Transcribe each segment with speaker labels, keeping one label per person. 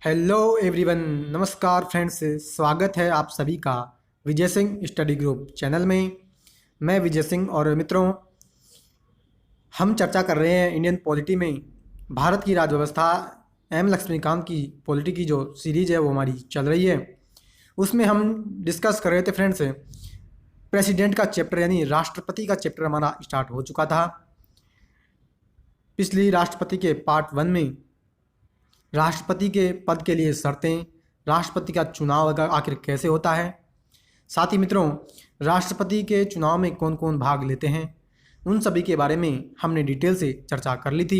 Speaker 1: Hello everyone, नमस्कार friends. स्वागत है आप सभी का Vijay Singh study group channel में। मैं विजय सिंह और मित्रों, हम चर्चा कर रहे हैं इंडियन पॉलिटी में भारत की राजव्यवस्था एम लक्ष्मीकांत की पॉलिटी की जो सीरीज है वो हमारी चल रही है। उसमें हम डिस्कस कर रहे थे फ्रेंड्स, प्रेसिडेंट का चैप्टर यानी राष्ट्रपति का चैप्टर हमारा स्टार्ट हो चुका था। पिछली राष्ट्रपति के पार्ट 1 में राष्ट्रपति के पद के लिए शर्तें, राष्ट्रपति का चुनाव आखिर कैसे होता है, साथ ही मित्रों राष्ट्रपति के चुनाव में कौन कौन भाग लेते हैं, उन सभी के बारे में हमने डिटेल से चर्चा कर ली थी।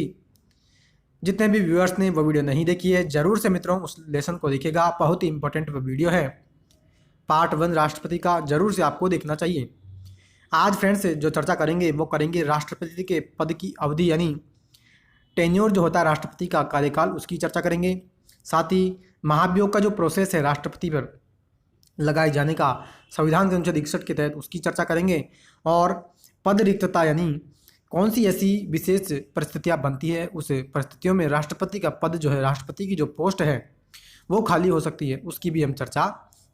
Speaker 1: जितने भी व्यूअर्स ने वो वीडियो नहीं देखी है, ज़रूर से मित्रों उस लेसन को देखिएगा। बहुत ही इंपॉर्टेंट वो वीडियो है। पार्ट 1 राष्ट्रपति का ज़रूर से आपको देखना चाहिए। आज फ्रेंड्स जो चर्चा करेंगे वो करेंगे राष्ट्रपति के पद की अवधि यानी टेन्योर जो होता है राष्ट्रपति का कार्यकाल, उसकी चर्चा करेंगे। साथ ही महाभियोग का जो प्रोसेस है राष्ट्रपति पर लगाए जाने का संविधान के अनुच्छेद 61 के तहत, उसकी चर्चा करेंगे। और पद रिक्तता यानी कौन सी ऐसी विशेष परिस्थितियां बनती है, उस परिस्थितियों में राष्ट्रपति का पद जो है, राष्ट्रपति की जो पोस्ट है वो खाली हो सकती है, उसकी भी हम चर्चा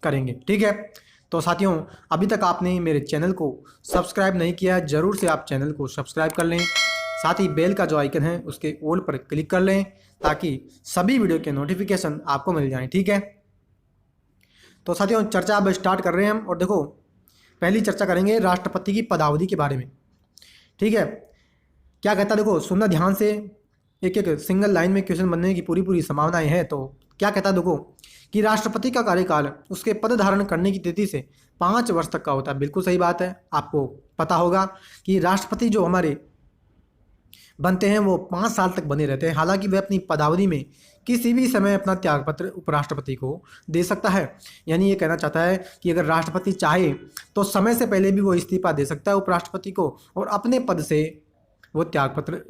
Speaker 1: करेंगे। ठीक है, तो साथियों अभी तक आपने मेरे चैनल को सब्सक्राइब नहीं किया है, ज़रूर से आप चैनल को सब्सक्राइब कर लें। साथ ही बेल का जो आइकन है उसके ऑल पर क्लिक कर लें ताकि सभी वीडियो के नोटिफिकेशन आपको मिल जाएं। ठीक है, तो साथियों चर्चा अब स्टार्ट कर रहे हैं हम। और देखो, पहली चर्चा करेंगे राष्ट्रपति की पदावधि के बारे में। ठीक है, क्या कहता है, देखो सुनना ध्यान से, एक एक सिंगल लाइन में क्वेश्चन बनने की पूरी संभावनाएं हैं। तो क्या कहता है, देखो कि राष्ट्रपति का कार्यकाल उसके पद धारण करने की तिथि से 5 वर्ष तक का होता है। बिल्कुल सही बात है, आपको पता होगा कि राष्ट्रपति जो हमारे बनते हैं वो 5 साल तक बने रहते हैं। हालांकि वह अपनी पदावधि में किसी भी समय अपना त्यागपत्र उपराष्ट्रपति को दे सकता है। यानी ये कहना चाहता है कि अगर राष्ट्रपति चाहे तो समय से पहले भी वो इस्तीफा दे सकता है उपराष्ट्रपति को, और अपने पद से वो त्यागपत्र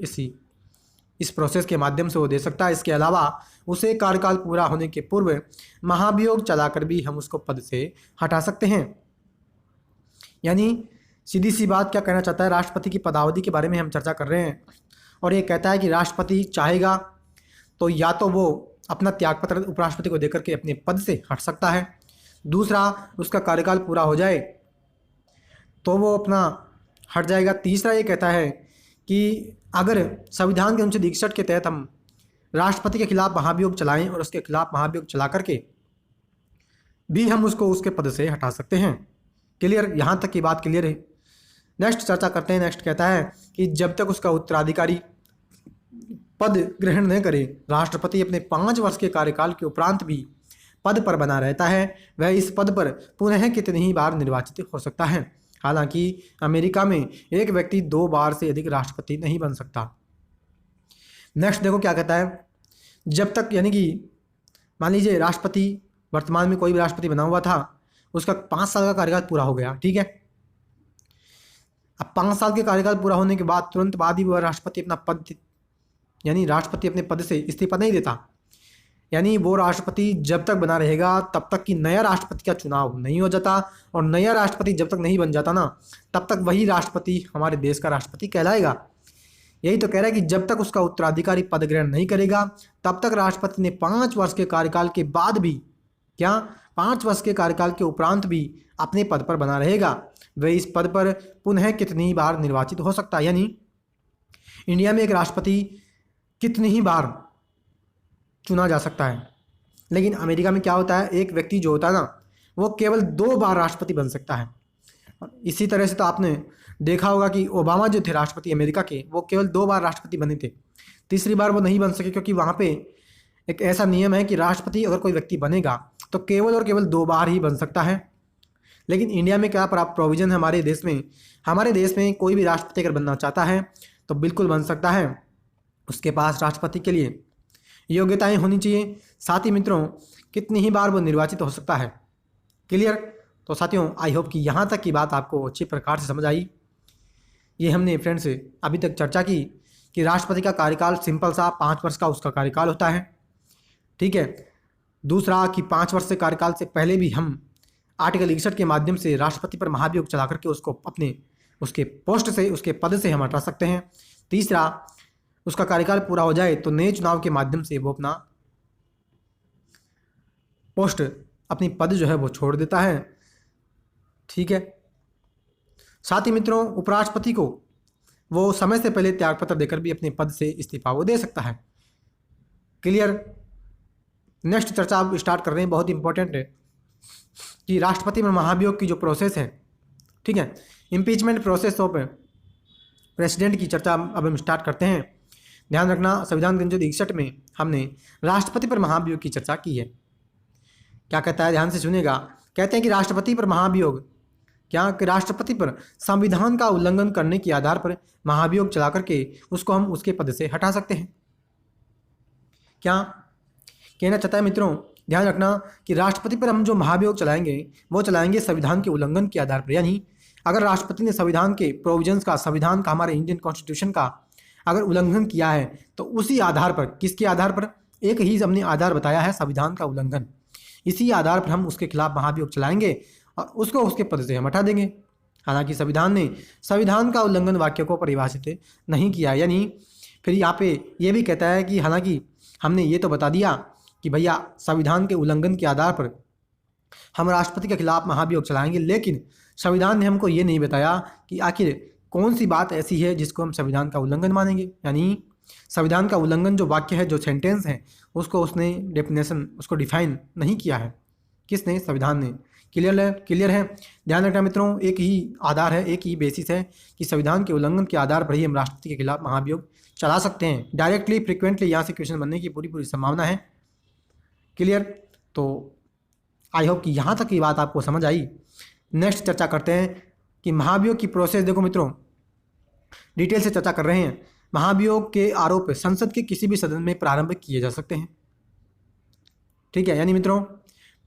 Speaker 1: इस प्रोसेस के माध्यम से वो दे सकता है। इसके अलावा उसे कार्यकाल पूरा होने के पूर्व महाभियोग चलाकर भी हम उसको पद से हटा सकते हैं। यानी सीधी सी बात क्या कहना चाहता है, राष्ट्रपति की पदावधि के बारे में हम चर्चा कर रहे हैं। और ये कहता है कि राष्ट्रपति चाहेगा तो या तो वो अपना त्यागपत्र उपराष्ट्रपति को देकर के अपने पद से हट सकता है, दूसरा उसका कार्यकाल पूरा हो जाए तो वो अपना हट जाएगा, तीसरा ये कहता है कि अगर संविधान के अनुच्छेद 61 के तहत हम राष्ट्रपति के खिलाफ महाभियोग चलाएं और उसके खिलाफ महाभियोग चला करके भी हम उसको उसके पद से हटा सकते हैं। क्लियर, यहाँ तक की बात क्लियर है। नेक्स्ट चर्चा करते हैं। नेक्स्ट कहता है कि जब तक उसका उत्तराधिकारी पद ग्रहण न करे, राष्ट्रपति अपने 5 वर्ष के कार्यकाल के उपरांत भी पद पर बना रहता है। वह इस पद पर पुनः कितनी ही बार निर्वाचित हो सकता है। हालांकि अमेरिका में एक व्यक्ति 2 बार से अधिक राष्ट्रपति नहीं बन सकता। नेक्स्ट देखो क्या कहता है, जब तक यानी कि मान लीजिए राष्ट्रपति वर्तमान में कोई भी राष्ट्रपति बना हुआ था, उसका 5 साल का कार्यकाल पूरा हो गया। ठीक है, अब 5 साल के कार्यकाल पूरा होने के बाद तुरंत बाद ही वह राष्ट्रपति अपना पद यानी राष्ट्रपति अपने पद से इस्तीफा नहीं देता। यानी वो राष्ट्रपति जब तक बना रहेगा तब तक कि नया राष्ट्रपति का चुनाव नहीं हो जाता, और नया राष्ट्रपति जब तक नहीं बन जाता ना, तब तक वही राष्ट्रपति हमारे देश का राष्ट्रपति कहलाएगा। यही तो कह रहा है कि जब तक उसका उत्तराधिकारी पद ग्रहण नहीं करेगा तब तक राष्ट्रपति ने 5 वर्ष के कार्यकाल के बाद भी, क्या 5 वर्ष के कार्यकाल के उपरांत भी अपने पद पर बना रहेगा। वह इस पद पर पुनः कितनी बार निर्वाचित हो सकता है। यानी इंडिया में एक राष्ट्रपति कितनी ही बार चुना जा सकता है, लेकिन अमेरिका में क्या होता है, एक व्यक्ति जो होता है ना वो केवल 2 बार राष्ट्रपति बन सकता है। इसी तरह से तो आपने देखा होगा कि ओबामा जो थे राष्ट्रपति अमेरिका के, वो केवल 2 बार राष्ट्रपति बने थे, तीसरी बार वो नहीं बन सके, क्योंकि वहाँ पे एक ऐसा नियम है कि राष्ट्रपति अगर कोई व्यक्ति बनेगा तो केवल और केवल 2 बार ही बन सकता है। लेकिन इंडिया में क्या प्रोविजन है हमारे देश में कोई भी राष्ट्रपति अगर बनना चाहता है तो बिल्कुल बन सकता है। उसके पास राष्ट्रपति के लिए योग्यताएं होनी चाहिए, साथ ही मित्रों कितनी ही बार वो निर्वाचित हो सकता है। क्लियर, तो साथियों आई होप कि यहाँ तक की बात आपको अच्छी प्रकार से समझ आई। ये हमने फ्रेंड्स अभी तक चर्चा की कि राष्ट्रपति का कार्यकाल सिंपल सा 5 वर्ष का उसका कार्यकाल होता है। ठीक है, दूसरा कि 5 वर्ष से कार्यकाल से पहले भी हम आर्टिकल 61 के माध्यम से राष्ट्रपति पर महाभियोग चला करके उसको अपने उसके पोस्ट से, उसके पद से हम हटा सकते हैं। तीसरा, उसका कार्यकाल पूरा हो जाए तो नए चुनाव के माध्यम से वो अपना पोस्ट अपनी पद जो है वो छोड़ देता है। ठीक है। साथ ही मित्रों उपराष्ट्रपति को वो समय से पहले त्यागपत्र देकर भी अपने पद से इस्तीफा वो दे सकता है। क्लियर। नेक्स्ट चर्चा अब स्टार्ट कर रहे हैं, बहुत इंपॉर्टेंट है कि राष्ट्रपति में महाभियोग की जो प्रोसेस है, ठीक है, इम्पीचमेंट प्रोसेस ऑफ प्रेसिडेंट की चर्चा अब हम स्टार्ट करते हैं। ध्यान रखना संविधान के 61 में हमने राष्ट्रपति पर महाभियोग की चर्चा की है। क्या कहता है, ध्यान से सुनिएगा। कहते हैं कि राष्ट्रपति पर महाभियोग, क्या कि राष्ट्रपति पर संविधान का उल्लंघन करने के आधार पर महाभियोग चला करके उसको हम उसके पद से हटा सकते हैं। क्या कहना चाहता है मित्रों, ध्यान रखना कि राष्ट्रपति पर हम जो महाभियोग चलाएंगे वो चलाएंगे संविधान के उल्लंघन के आधार पर। यानी अगर राष्ट्रपति ने संविधान के प्रोविजंस का, संविधान का, हमारे इंडियन कॉन्स्टिट्यूशन का अगर उल्लंघन किया है तो उसी आधार पर, किसके आधार पर, एक ही हमने आधार बताया है, संविधान का उल्लंघन, इसी आधार पर हम उसके खिलाफ महाभियोग चलाएंगे और उसको उसके पद से हम हटा देंगे। हालांकि संविधान ने संविधान का उल्लंघन वाक्य को परिभाषित नहीं किया। यानी फिर यहाँ पे ये भी कहता है कि हालांकि हमने ये तो बता दिया कि भैया संविधान के उल्लंघन के आधार पर हम राष्ट्रपति के खिलाफ महाभियोग चलाएंगे, लेकिन संविधान ने हमको ये नहीं बताया कि आखिर कौन सी बात ऐसी है जिसको हम संविधान का उल्लंघन मानेंगे। यानी संविधान का उल्लंघन जो वाक्य है, जो सेंटेंस है, उसको उसने डेफिनेशन, उसको डिफाइन नहीं किया है। किसने? संविधान ने। क्लियर है। ध्यान रखना मित्रों, एक ही आधार है, एक ही बेसिस है कि संविधान के उल्लंघन के आधार पर ही हम राष्ट्रपति के खिलाफ महाभियोग चला सकते हैं। डायरेक्टली, फ्रिक्वेंटली यहाँ से क्वेश्चन बनने की पूरी संभावना है। क्लियर। तो आई होप कि यहाँ तक की बात आपको समझ आई। नेक्स्ट चर्चा करते हैं कि महाभियोग की प्रोसेस। देखो मित्रों, डिटेल से चर्चा कर रहे हैं। महाभियोग के आरोप संसद के किसी भी सदन में प्रारंभ किए जा सकते हैं। ठीक है। यानी मित्रों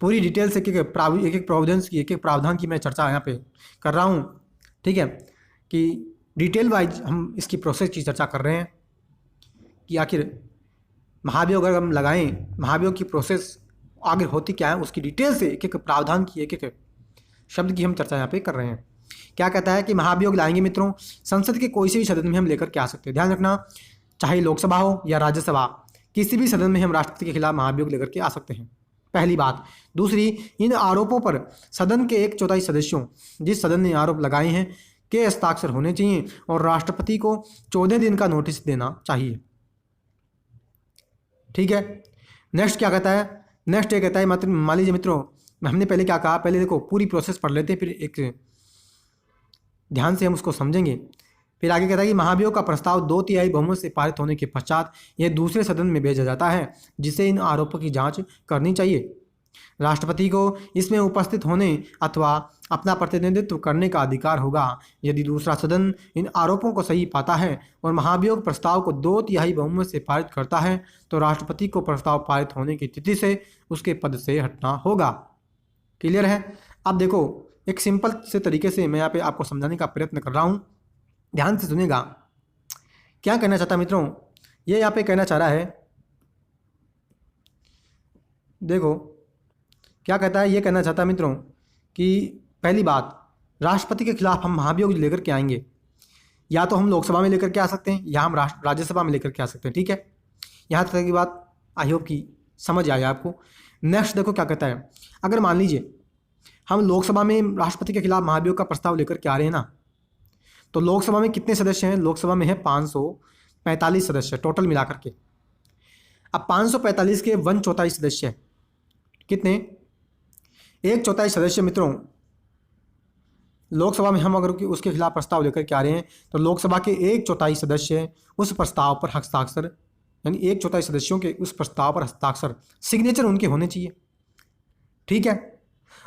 Speaker 1: पूरी डिटेल से एक एक प्रोविजंस की, एक एक प्रावधान की मैं चर्चा यहाँ पे कर रहा हूँ। ठीक है, कि डिटेल वाइज हम इसकी प्रोसेस की चर्चा कर रहे हैं कि आखिर महाभियोग अगर हम लगाएं, महाभियोग की प्रोसेस आगे होती क्या है, उसकी डिटेल से एक एक प्रावधान की, एक एक शब्द की हम चर्चा यहाँ पे कर रहे हैं। क्या कहता है कि महाभियोग लाएंगे मित्रों संसद के कोई से भी सदन में हम लेकर के आ सकते हैं। ध्यान रखना, चाहे लोकसभा हो या राज्यसभा, किसी भी सदन में हम राष्ट्रपति के खिलाफ महाभियोग लेकर के आ सकते हैं। पहली बात। दूसरी, इन आरोपों पर सदन के 1/4 सदस्यों, जिस सदन ने आरोप लगाए हैं, के हस्ताक्षर होने चाहिए और राष्ट्रपति को 14 दिन का नोटिस देना चाहिए। ठीक है। नेक्स्ट क्या कहता है? नेक्स्ट ये कहता है, मान लीजिए मित्रों, हमने पहले क्या कहा, पहले देखो पूरी प्रोसेस पढ़ लेते हैं, फिर एक ध्यान से हम उसको समझेंगे। फिर आगे कहता है कि महाभियोग का प्रस्ताव 2/3 बहुमत से पारित होने के पश्चात यह दूसरे सदन में भेजा जाता है, जिसे इन आरोपों की जांच करनी चाहिए। राष्ट्रपति को इसमें उपस्थित होने अथवा अपना प्रतिनिधित्व करने का अधिकार होगा। यदि दूसरा सदन इन आरोपों को सही पाता है और महाभियोग प्रस्ताव को 2/3 बहुमत से पारित करता है तो राष्ट्रपति को प्रस्ताव पारित होने की तिथि से उसके पद से हटना होगा। क्लियर है। अब देखो, एक सिंपल से तरीके से मैं यहाँ पे आपको समझाने का प्रयत्न कर रहा हूँ, ध्यान से सुनिएगा। क्या कहना चाहता मित्रों, ये यहाँ पे कहना चाह रहा है, देखो क्या कहता है, ये कहना चाहता मित्रों कि पहली बात, राष्ट्रपति के खिलाफ हम महाभियोग लेकर के आएंगे, या तो हम लोकसभा में लेकर के आ सकते हैं या हम राज्यसभा में लेकर के आ सकते हैं। ठीक है, यहाँ तक की बात आई होप कि समझ आया आपको। नेक्स्ट देखो क्या कहता है, अगर मान लीजिए हम लोकसभा में राष्ट्रपति के खिलाफ महाभियोग का प्रस्ताव लेकर के आ रहे हैं ना, तो लोकसभा में कितने सदस्य हैं? लोकसभा में है 545 सदस्य टोटल मिलाकर के। अब 545 के 1/4 सदस्य कितने? 1/4 सदस्य मित्रों लोकसभा में हम अगर उसके खिलाफ प्रस्ताव लेकर के आ रहे हैं तो लोकसभा के 1/4 सदस्य उस प्रस्ताव पर हस्ताक्षर, यानी 1/4 सदस्यों के उस प्रस्ताव पर हस्ताक्षर, सिग्नेचर उनके होने चाहिए। ठीक है।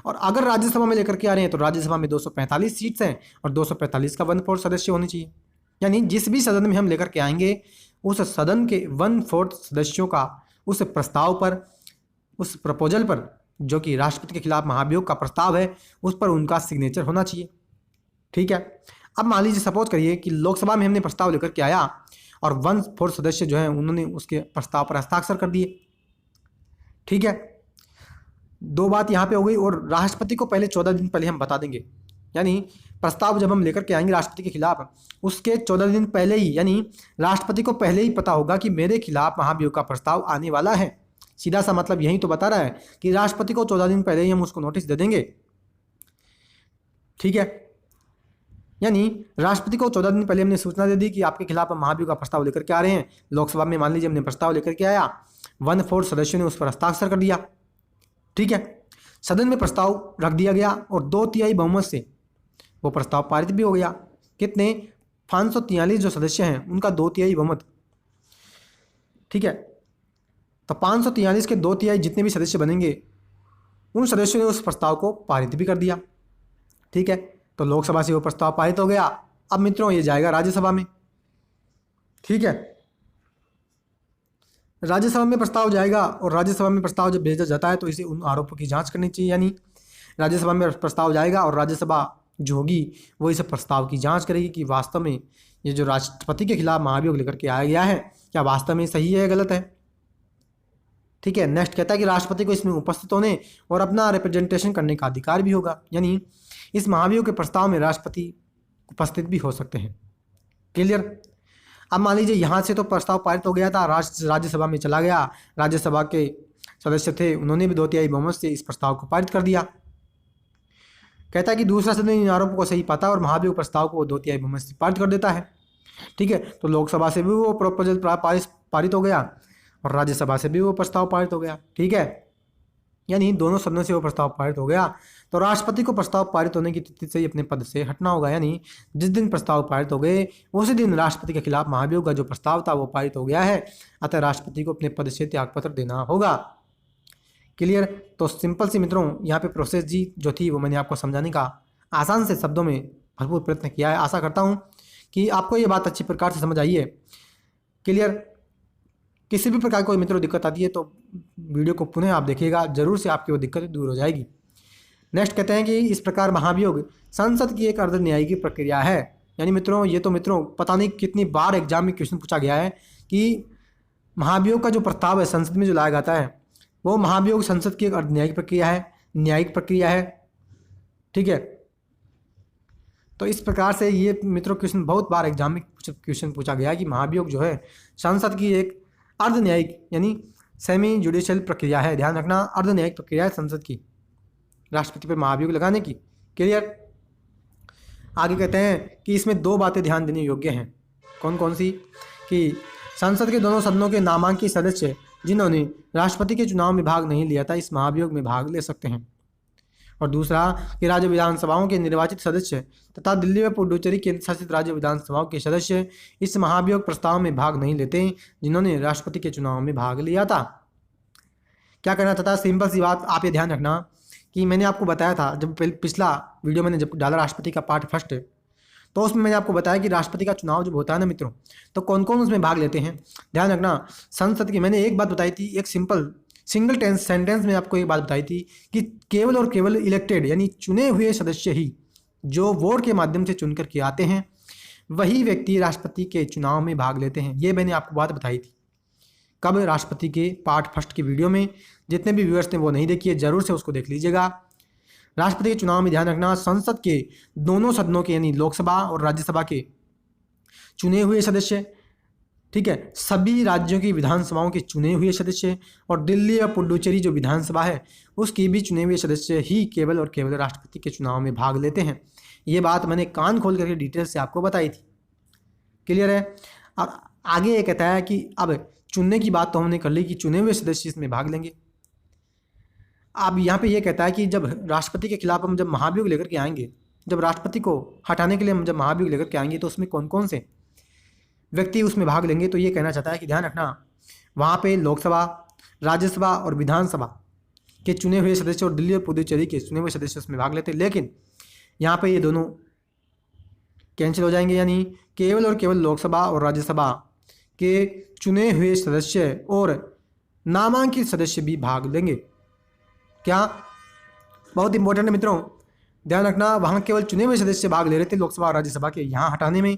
Speaker 1: और अगर राज्यसभा में लेकर के आ रहे हैं तो राज्यसभा में 245 सीट्स हैं और 245 का 1/4 सदस्य होने चाहिए। यानी जिस भी सदन में हम लेकर के आएंगे उस सदन के 1/4 सदस्यों का उस प्रस्ताव पर, उस प्रपोजल पर, जो कि राष्ट्रपति के खिलाफ महाभियोग का प्रस्ताव है, उस पर उनका सिग्नेचर होना चाहिए। ठीक है। अब मान लीजिए सपोज करिए कि लोकसभा में हमने प्रस्ताव लेकर के आया और 1/4 सदस्य जो है उन्होंने उसके प्रस्ताव पर हस्ताक्षर कर दिए। ठीक है, दो बात यहाँ पे हो गई। और राष्ट्रपति को पहले 14 दिन पहले हम बता देंगे, यानी प्रस्ताव जब हम लेकर के आएंगे राष्ट्रपति के खिलाफ, उसके 14 दिन पहले ही, यानी राष्ट्रपति को पहले ही पता होगा कि मेरे खिलाफ महाभियोग का प्रस्ताव आने वाला है। सीधा सा मतलब यही तो बता रहा है कि राष्ट्रपति को 14 दिन पहले ही हम उसको नोटिस दे देंगे। ठीक है, यानी राष्ट्रपति को 14 दिन पहले हमने सूचना दे दी कि आपके खिलाफ हम महाभियोग का प्रस्ताव लेकर के आ रहे हैं। लोकसभा में मान लीजिए हमने प्रस्ताव लेकर के आया, 1/4 सदस्यों ने उस पर हस्ताक्षर कर दिया। ठीक है, सदन में प्रस्ताव रख दिया गया और 2/3 बहुमत से वो प्रस्ताव पारित भी हो गया। कितने? 543 जो सदस्य हैं उनका 2/3 बहुमत। ठीक है, तो 543 के 2/3 जितने भी सदस्य बनेंगे उन सदस्यों ने उस प्रस्ताव को पारित भी कर दिया। ठीक है, तो लोकसभा से वो प्रस्ताव पारित हो गया। अब मित्रों ये जाएगा राज्यसभा में। ठीक है, राज्यसभा में प्रस्ताव जाएगा और राज्यसभा में प्रस्ताव जब भेजा जाता है तो इसे उन आरोपों की जांच करनी चाहिए। यानी राज्यसभा में प्रस्ताव जाएगा और राज्यसभा जो होगी वो इस प्रस्ताव की जांच करेगी कि वास्तव में ये जो राष्ट्रपति के खिलाफ महाभियोग लेकर के आया गया है क्या वास्तव में सही है या गलत है। ठीक है, नेक्स्ट कहता है कि राष्ट्रपति को इसमें उपस्थित होने और अपना रिप्रेजेंटेशन करने का अधिकार भी होगा। यानी इस महाभियोग के प्रस्ताव में राष्ट्रपति उपस्थित भी हो सकते हैं। क्लियर? अब मान लीजिए यहाँ से तो प्रस्ताव पारित हो गया था, राज्यसभा में चला गया, राज्यसभा के सदस्य थे उन्होंने भी 2/3 बहुमत से इस प्रस्ताव को पारित कर दिया। कहता है कि दूसरा सदन इन आरोपों को सही पाता और महाभियोग प्रस्ताव को 2/3 बहुमत से पारित कर देता है। ठीक है, तो लोकसभा से भी वो प्रपोजल पारित हो गया और राज्यसभा से भी वो प्रस्ताव पारित हो गया। ठीक है, यानी दोनों सदनों से वो प्रस्ताव पारित हो गया। तो राष्ट्रपति को प्रस्ताव पारित होने की तिथि से ही अपने पद से हटना होगा। यानी जिस दिन प्रस्ताव पारित हो गए उसी दिन राष्ट्रपति के खिलाफ महाभियोग का जो प्रस्ताव था वो पारित हो गया है, अतः राष्ट्रपति को अपने पद से त्यागपत्र देना होगा। क्लियर? तो सिंपल सी मित्रों यहाँ पे प्रोसेस जी जो थी वो मैंने आपको समझाने का आसान से शब्दों में भरपूर प्रयत्न किया है। आशा करता हूँ कि आपको ये बात अच्छी प्रकार से समझ आई है। क्लियर? किसी भी प्रकार कोई मित्रों दिक्कत आती है तो वीडियो को पुनः आप देखिएगा, जरूर से आपकी वो दिक्कत दूर हो जाएगी। नेक्स्ट कहते हैं कि इस प्रकार महाभियोग संसद की एक अर्ध न्यायिक प्रक्रिया है। यानी मित्रों ये तो मित्रों पता नहीं कितनी बार एग्जाम में क्वेश्चन पूछा गया है कि महाभियोग का जो प्रस्ताव है संसद में जो लाया जाता है वो महाभियोग संसद की एक अर्ध न्यायिक प्रक्रिया है, न्यायिक प्रक्रिया है। ठीक है, तो इस प्रकार से ये मित्रों क्वेश्चन बहुत बार एग्जाम में क्वेश्चन पूछा गया है कि महाभियोग जो है संसद की एक अर्ध न्यायिक यानी सेमी जुडिशियल प्रक्रिया है। ध्यान रखना, अर्ध न्यायिक प्रक्रिया है संसद की राष्ट्रपति पर महाभियोग लगाने की। क्लियर? आगे कहते हैं कि इसमें 2 बातें ध्यान देने योग्य हैं। कौन कौन सी? कि संसद के दोनों सदनों के नामांकित सदस्य जिन्होंने राष्ट्रपति के चुनाव में भाग नहीं लिया था इस महाभियोग में भाग ले सकते हैं। और दूसरा कि राज्य विधानसभाओं के निर्वाचित सदस्य तथा दिल्ली व पुडुचेरी केंद्र शासित राज्य विधानसभाओं के सदस्य इस महाभियोग प्रस्ताव में भाग नहीं लेते जिन्होंने राष्ट्रपति के चुनाव में भाग लिया था। क्या करना चाहता है? सिंपल सी बात, आप ये ध्यान रखना कि मैंने आपको बताया था जब पिछला वीडियो मैंने जब डाला राष्ट्रपति का पार्ट फर्स्ट तो उसमें मैंने आपको बताया कि राष्ट्रपति का चुनाव जब होता है ना मित्रों तो कौन कौन उसमें भाग लेते हैं। ध्यान रखना, संसद की मैंने एक बात बताई थी, एक सिंगल सेंटेंस में आपको एक बात बताई थी कि केवल और केवल इलेक्टेड यानी चुने हुए सदस्य ही जो वोट के माध्यम से चुन करके आते हैं वही व्यक्ति राष्ट्रपति के चुनाव में भाग लेते हैं। ये मैंने आपको बात बताई थी कब? राष्ट्रपति के पार्ट फर्स्ट की वीडियो में। जितने भी व्यूअर्स ने वो नहीं देखी है जरूर से उसको देख लीजिएगा। राष्ट्रपति के चुनाव में ध्यान रखना संसद के दोनों सदनों के यानी लोकसभा और राज्यसभा के चुने हुए सदस्य, ठीक है, सभी राज्यों की विधानसभाओं के चुने हुए सदस्य और दिल्ली और पुडुचेरी जो विधानसभा है उसकी भी चुने हुए सदस्य ही केवल और केवल राष्ट्रपति के चुनाव में भाग लेते हैं। ये बात मैंने कान खोल करके डिटेल से आपको बताई थी। क्लियर है? और आगे ये कहता है कि अब चुनने की बात तो हमने कर ली कि चुने हुए सदस्य इसमें भाग लेंगे। अब यहाँ पे ये कहता है कि जब राष्ट्रपति के खिलाफ हम जब महाभियोग लेकर के आएंगे, जब राष्ट्रपति को हटाने के लिए हम जब महाभियोग लेकर के आएंगे तो उसमें कौन कौन से व्यक्ति उसमें भाग लेंगे। तो ये कहना चाहता है कि ध्यान रखना वहाँ पे लोकसभा, राज्यसभा और विधानसभा के चुने हुए सदस्य और दिल्ली और पुडुचेरी के चुने हुए सदस्य उसमें भाग लेते हैं। लेकिन यहाँ पे ये दोनों कैंसिल हो जाएंगे, यानी केवल और केवल लोकसभा और राज्यसभा के चुने हुए सदस्य और नामांकित सदस्य भी भाग लेंगे। क्या? बहुत इंपॉर्टेंट है मित्रों, ध्यान रखना वहाँ केवल चुने हुए सदस्य भाग ले रहे थे लोकसभा और राज्यसभा के। यहाँ हटाने में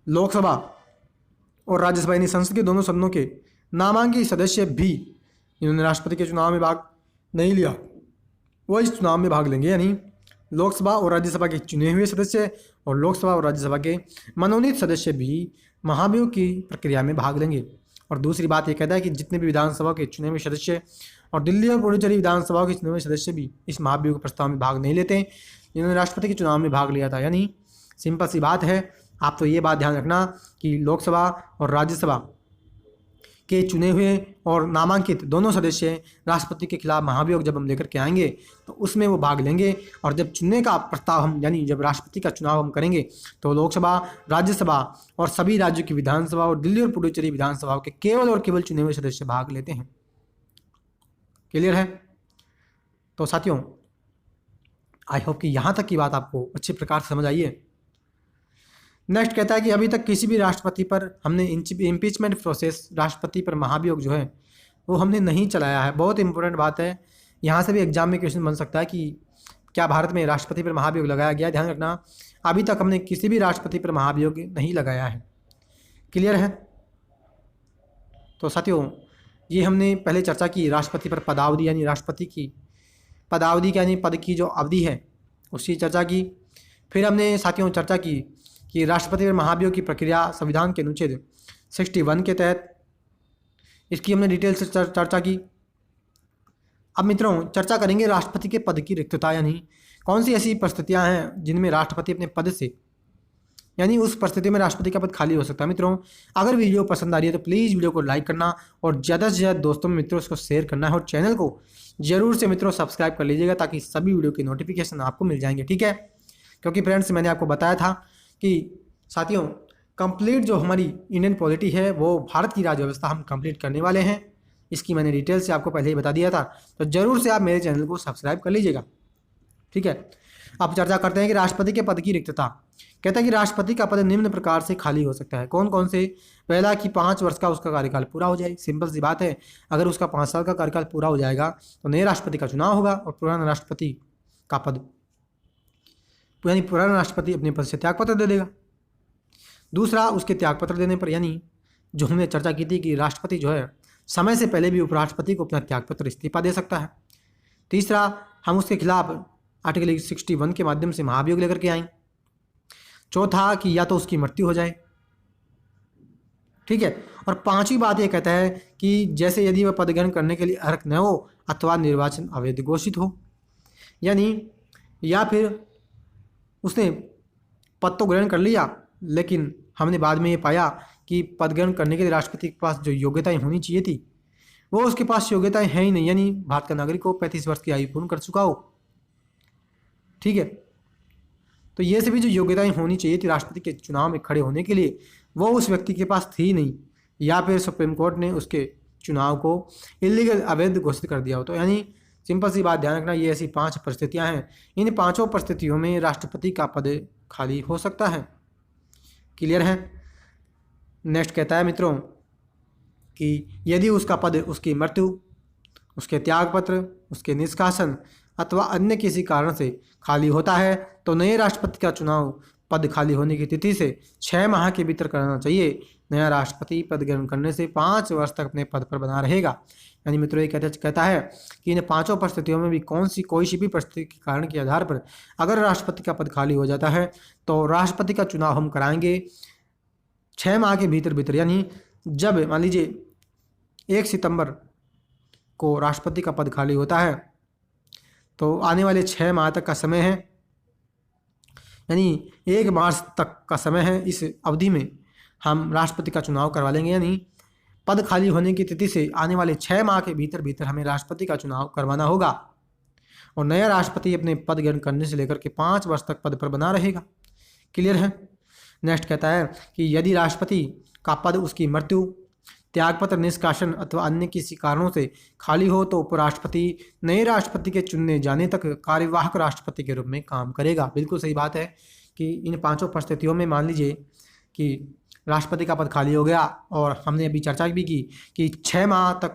Speaker 1: लोकसभा और राज्यसभा यानी संसद के दोनों सदनों के नामांकित सदस्य भी इन्होंने राष्ट्रपति के चुनाव में भाग नहीं लिया वो इस चुनाव में भाग लेंगे। यानी लोकसभा और राज्यसभा के चुने हुए सदस्य और लोकसभा और राज्यसभा के मनोनीत सदस्य भी महाभियोग की प्रक्रिया में भाग लेंगे। और दूसरी बात ये कहता है कि जितने भी विधानसभा के चुने हुए सदस्य और दिल्ली और पुडुचेरी विधानसभा के चुने हुए सदस्य भी इस महाभियोग के प्रस्ताव में भाग नहीं लेते हैं जिन्होंने राष्ट्रपति के चुनाव में भाग लिया था। यानी सिंपल सी बात है, आप तो ये बात ध्यान रखना कि लोकसभा और राज्यसभा के चुने हुए और नामांकित दोनों सदस्य राष्ट्रपति के खिलाफ महाभियोग जब हम लेकर के आएंगे तो उसमें वो भाग लेंगे। और जब चुनने का प्रस्ताव हम यानी जब राष्ट्रपति का चुनाव हम करेंगे तो लोकसभा, राज्यसभा और सभी राज्यों की विधानसभा और दिल्ली और पुडुचेरी विधानसभाओं के केवल और केवल चुने हुए सदस्य भाग लेते हैं। क्लियर है? तो साथियों, आई होप कि यहाँ तक की बात आपको अच्छे प्रकार से समझ आई है। नेक्स्ट कहता है कि अभी तक किसी भी राष्ट्रपति पर हमने इम्पीचमेंट प्रोसेस, राष्ट्रपति पर महाभियोग जो है वो हमने नहीं चलाया है। बहुत इंपॉर्टेंट बात है, यहाँ से भी एग्जाम में क्वेश्चन बन सकता है कि क्या भारत में राष्ट्रपति पर महाभियोग लगाया गया। ध्यान रखना, अभी तक हमने किसी भी राष्ट्रपति पर महाभियोग नहीं लगाया है। क्लियर है? तो साथियों, ये हमने पहले चर्चा की राष्ट्रपति पर पदावधि यानी राष्ट्रपति की पदावधि यानी पद की जो अवधि है उसकी चर्चा की। फिर हमने साथियों चर्चा की कि राष्ट्रपति पर महाभियोग की प्रक्रिया संविधान के अनुच्छेद 61 के तहत, इसकी हमने डिटेल से चर्चा की। अब मित्रों चर्चा करेंगे राष्ट्रपति के पद की रिक्तता, यानी कौन सी ऐसी परिस्थितियां हैं जिनमें राष्ट्रपति अपने पद से यानी उस परिस्थिति में राष्ट्रपति का पद खाली हो सकता है। मित्रों अगर वीडियो पसंद आ रही है तो प्लीज़ वीडियो को लाइक करना और ज़्यादा से ज़्यादा दोस्तों में मित्रों इसको शेयर करना है और चैनल को जरूर से मित्रों सब्सक्राइब कर लीजिएगा ताकि सभी वीडियो की नोटिफिकेशन आपको मिल जाएंगे। ठीक है? क्योंकि फ्रेंड्स मैंने आपको बताया था कि साथियों कंप्लीट जो हमारी इंडियन पॉलिटी है वो भारत की राज्य व्यवस्था हम कंप्लीट करने वाले हैं। इसकी मैंने डिटेल से आपको पहले ही बता दिया था, तो ज़रूर से आप मेरे चैनल को सब्सक्राइब कर लीजिएगा। ठीक है? अब चर्चा करते हैं कि राष्ट्रपति के पद की रिक्तता। कहता है कि राष्ट्रपति का पद निम्न प्रकार से खाली हो सकता है। कौन कौन से? पहला कि 5 वर्ष का उसका कार्यकाल पूरा हो जाए। सिंपल सी बात है, अगर उसका 5 साल का कार्यकाल पूरा हो जाएगा तो नए राष्ट्रपति का चुनाव होगा और पुराना राष्ट्रपति का पद यानी पुराना राष्ट्रपति अपने पद से त्यागपत्र दे देगा। दूसरा, उसके त्यागपत्र देने पर यानी जो हमने चर्चा की थी कि राष्ट्रपति जो है समय से पहले भी उपराष्ट्रपति को अपना त्यागपत्र इस्तीफा दे सकता है। तीसरा, हम उसके खिलाफ आर्टिकल 61 के माध्यम से महाभियोग लेकर के आएंगे। चौथा कि या तो उसकी मृत्यु हो जाए। ठीक है? और पांचवी बात यह कहता है कि जैसे यदि वह पद ग्रहण करने के लिए अर्ह न हो अथवा निर्वाचन अवैध घोषित हो, यानी या फिर उसने पद तो ग्रहण कर लिया लेकिन हमने बाद में ये पाया कि पद ग्रहण करने के लिए राष्ट्रपति के पास जो योग्यताएं होनी चाहिए थी वो उसके पास योग्यताएं हैं ही नहीं, यानी भारत का नागरिक हो, 35 वर्ष की आयु पूर्ण कर चुका हो। ठीक है? तो ये सभी जो योग्यताएं होनी चाहिए थी राष्ट्रपति के चुनाव में खड़े होने के लिए वो उस व्यक्ति के पास थी नहीं, या फिर सुप्रीम कोर्ट ने उसके चुनाव को इलीगल अवैध घोषित कर दिया हो। तो यानी सिंपल सी बात ध्यान रखना, ये ऐसी 5 परिस्थितियां हैं। इन 5 परिस्थितियों में राष्ट्रपति का पद खाली हो सकता है। क्लियर है? नेक्स्ट कहता है मित्रों कि यदि उसका पद उसकी मृत्यु, उसके त्यागपत्र, उसके निष्कासन अथवा अन्य किसी कारण से खाली होता है तो नए राष्ट्रपति का चुनाव पद खाली होने की तिथि से 6 माह के भीतर कराना चाहिए। नया राष्ट्रपति पद ग्रहण करने से 5 वर्ष तक अपने पद पर बना रहेगा। यानी मित्रों ये कहता है कि इन 5 परिस्थितियों में भी कोई सी भी परिस्थिति के कारण के आधार पर अगर राष्ट्रपति का पद खाली हो जाता है तो राष्ट्रपति का चुनाव हम कराएंगे 6 माह के भीतर। यानी जब मान लीजिए 1 सितंबर को राष्ट्रपति का पद खाली होता है तो आने वाले 6 माह तक का समय है, यानी 1 मार्च तक का समय है। इस अवधि में हम राष्ट्रपति का चुनाव करवा लेंगे, यानी पद खाली होने की तिथि से आने वाले 6 माह के भीतर हमें राष्ट्रपति का चुनाव करवाना होगा और नया राष्ट्रपति अपने पद ग्रहण करने से लेकर के 5 वर्ष तक पद पर बना रहेगा। क्लियर है? नेक्स्ट कहता है कि यदि राष्ट्रपति का पद उसकी मृत्यु, त्यागपत्र, निष्कासन अथवा अन्य किसी कारणों से खाली हो तो उपराष्ट्रपति नए राष्ट्रपति के चुनने जाने तक कार्यवाहक राष्ट्रपति के रूप में काम करेगा। बिल्कुल सही बात है कि इन 5 परिस्थितियों में मान लीजिए कि राष्ट्रपति का पद खाली हो गया और हमने अभी चर्चा भी की कि 6 माह तक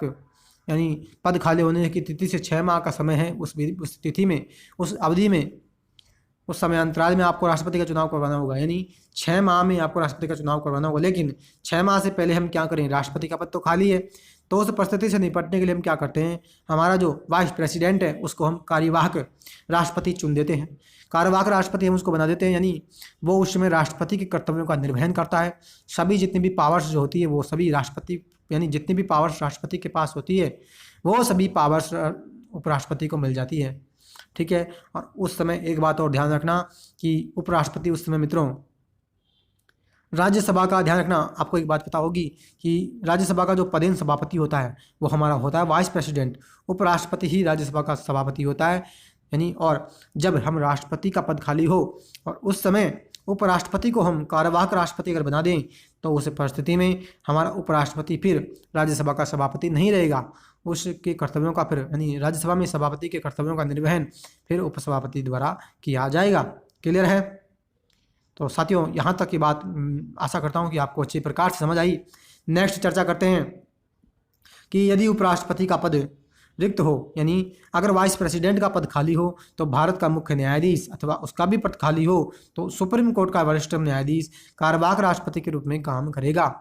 Speaker 1: यानी पद खाली होने की तिथि से 6 माह का समय है। उस तिथि में, उस अवधि में, उस समय अंतराल में आपको राष्ट्रपति का चुनाव करवाना होगा, यानी 6 माह में आपको राष्ट्रपति का चुनाव करवाना होगा। लेकिन 6 माह से पहले हम क्या करें? राष्ट्रपति का पद तो खाली है तो उस परिस्थिति से निपटने के लिए हम क्या करते हैं, हमारा जो वाइस प्रेसिडेंट है उसको हम कार्यवाहक राष्ट्रपति चुन देते हैं। कार्यवाहक राष्ट्रपति हम उसको बना देते हैं, यानी वो उस समय राष्ट्रपति के कर्तव्यों का निर्वहन करता है। सभी जितनी भी पावर्स जो होती है वो सभी राष्ट्रपति, यानी जितनी भी पावर्स राष्ट्रपति के पास होती है वो सभी पावर्स उपराष्ट्रपति को मिल जाती है। ठीक है। और उस समय एक बात और ध्यान रखना कि उपराष्ट्रपति उस समय मित्रों राज्यसभा का ध्यान रखना। आपको एक बात पता होगी कि राज्यसभा का जो पदेन सभापति होता है वो हमारा होता है वाइस प्रेसिडेंट। उपराष्ट्रपति ही राज्यसभा का सभापति होता है, यानी और जब हम राष्ट्रपति का पद खाली हो और उस समय उपराष्ट्रपति को हम कार्यवाहक राष्ट्रपति अगर बना दें तो उस परिस्थिति में हमारा उपराष्ट्रपति फिर राज्यसभा का सभापति नहीं रहेगा। उसके कर्तव्यों का फिर, यानी राज्यसभा में सभापति के कर्तव्यों का निर्वहन फिर उपसभापति द्वारा किया जाएगा। क्लियर है? तो साथियों, यहाँ तक की बात आशा करता हूँ कि आपको अच्छी प्रकार से समझ आई। नेक्स्ट चर्चा करते हैं कि यदि उपराष्ट्रपति का पद रिक्त हो, यानी अगर वाइस प्रेसिडेंट का पद खाली हो तो भारत का मुख्य न्यायाधीश अथवा उसका भी पद खाली हो तो सुप्रीम कोर्ट का वरिष्ठ न्यायाधीश कार्यवाहक राष्ट्रपति के रूप में काम करेगा।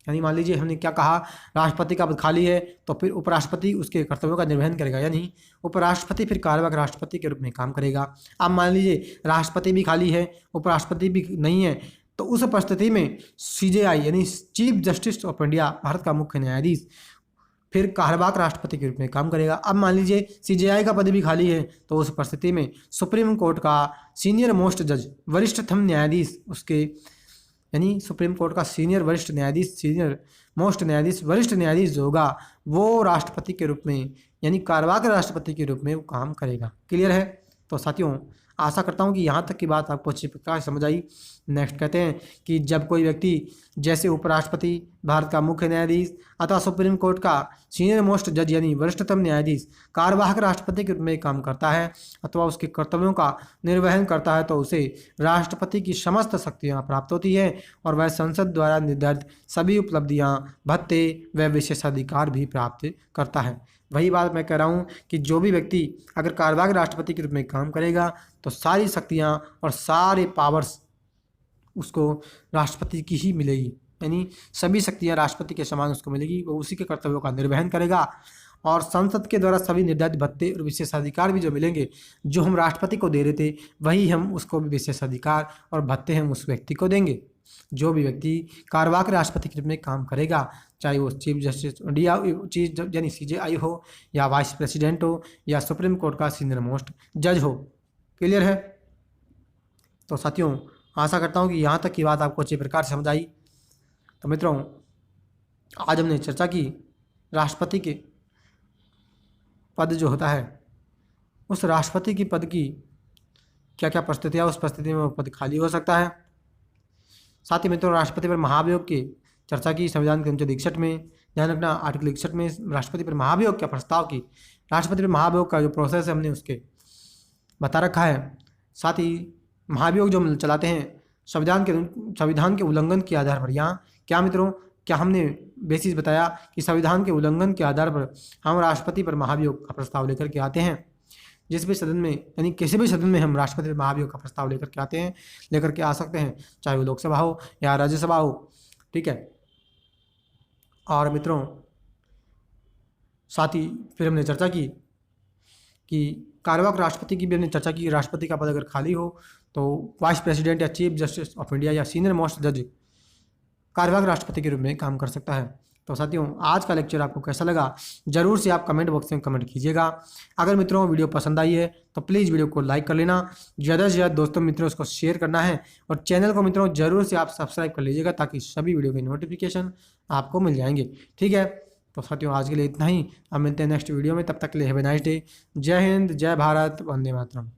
Speaker 1: यानी मान लीजिए हमने क्या कहा, राष्ट्रपति का पद खाली है तो फिर उपराष्ट्रपति उसके कर्तव्यों का निर्वहन करेगा, यानी उपराष्ट्रपति फिर कार्यवाहक राष्ट्रपति के रूप में काम करेगा। अब मान लीजिए राष्ट्रपति भी खाली है, उपराष्ट्रपति भी नहीं है, तो उस परिस्थिति में CJI यानी chief justice of India, Bharat का मुख्य न्यायाधीश, फिर कार्यवाहक राष्ट्रपति के रूप में काम करेगा। अब मान लीजिए CJI का पद भी खाली है तो उस परिस्थिति में सुप्रीम कोर्ट का सीनियर मोस्ट जज, वरिष्ठतम न्यायाधीश, उसके यानी सुप्रीम कोर्ट का सीनियर वरिष्ठ न्यायाधीश, सीनियर मोस्ट न्यायाधीश, वरिष्ठ न्यायाधीश जो होगा वो राष्ट्रपति के रूप में, यानी कार्यवाहक राष्ट्रपति के रूप में वो काम करेगा। क्लियर है? तो साथियों, आशा करता हूँ कि यहाँ तक की बात आपको अच्छी प्रकार समझ आई। नेक्स्ट कहते हैं कि जब कोई व्यक्ति जैसे उपराष्ट्रपति, भारत का मुख्य न्यायाधीश अथवा सुप्रीम कोर्ट का सीनियर मोस्ट जज यानी वरिष्ठतम न्यायाधीश कार्यवाहक राष्ट्रपति के रूप में काम करता है अथवा उसके कर्तव्यों का निर्वहन करता है तो उसे राष्ट्रपति की समस्त शक्तियाँ प्राप्त होती है और वह संसद द्वारा निर्धारित सभी उपलब्धियाँ, भत्ते व विशेषाधिकार भी प्राप्त करता है। वही बात मैं कह रहा हूँ कि जो भी व्यक्ति अगर कार्यवाहक राष्ट्रपति के रूप में काम करेगा तो सारी शक्तियाँ और सारे पावर्स उसको राष्ट्रपति की ही मिलेगी, यानी सभी शक्तियाँ राष्ट्रपति के समान उसको मिलेगी। वो उसी के कर्तव्यों का निर्वहन करेगा और संसद के द्वारा सभी निर्धारित भत्ते और विशेषाधिकार भी जो मिलेंगे, जो हम राष्ट्रपति को दे रहे थे वही हम उसको भी विशेषाधिकार और भत्ते हम उस व्यक्ति को देंगे। जो भी व्यक्ति कार्यवाहक राष्ट्रपति के रूप में काम करेगा, चाहे वो चीफ जस्टिस इंडिया यानी CJI हो या वाइस प्रेसिडेंट हो या सुप्रीम कोर्ट का सीनियर मोस्ट जज हो। क्लियर है? तो साथियों, आशा करता हूँ कि यहाँ तक की बात आपको अच्छी प्रकार से समझ आई। तो मित्रों, आज हमने चर्चा की राष्ट्रपति के पद जो होता है, उस राष्ट्रपति की पद की क्या क्या परिस्थितियाँ, उस परिस्थिति में वो पद खाली हो सकता है। साथ ही मित्रों, राष्ट्रपति पर महाभियोग की चर्चा की संविधान के 61 में। ध्यान रखना, आर्टिकल 61 में राष्ट्रपति पर महाभियोग का प्रस्ताव की, राष्ट्रपति पर महाभियोग का जो प्रोसेस है हमने उसके बता रखा है। साथ ही महाभियोग जो हम चलाते हैं संविधान के उल्लंघन के आधार पर, यहाँ क्या मित्रों, क्या हमने बेसिस बताया कि संविधान के उल्लंघन के आधार पर हम राष्ट्रपति पर महाभियोग का प्रस्ताव लेकर के आते हैं। जिस भी सदन में, यानी किसी भी सदन में हम राष्ट्रपति पर महाभियोग का प्रस्ताव लेकर के आते हैं, लेकर के आ सकते हैं, चाहे वो लोकसभा हो या राज्यसभा हो। ठीक है। और मित्रों, साथ ही फिर हमने चर्चा की कि कार्यवाहक राष्ट्रपति की भी हमने चर्चा की। राष्ट्रपति का पद अगर खाली हो तो वाइस प्रेसिडेंट या चीफ जस्टिस ऑफ इंडिया या सीनियर मोस्ट जज कार्यवाहक राष्ट्रपति के रूप में काम कर सकता है। तो साथियों, आज का लेक्चर आपको कैसा लगा जरूर से आप कमेंट बॉक्स में कमेंट कीजिएगा। अगर मित्रों वीडियो पसंद आई है तो प्लीज़ वीडियो को लाइक कर लेना, ज़्यादा से ज़्यादा दोस्तों मित्रों उसको शेयर करना है और चैनल को मित्रों जरूर से आप सब्सक्राइब कर लीजिएगा ताकि सभी वीडियो के नोटिफिकेशन आपको मिल जाएंगे। ठीक है। तो साथियों, आज के लिए इतना ही। अब मिलते हैं नेक्स्ट वीडियो में, तब तक के लिए हैव ए नाइस डे। जय हिंद, जय भारत, वंदे मातरम।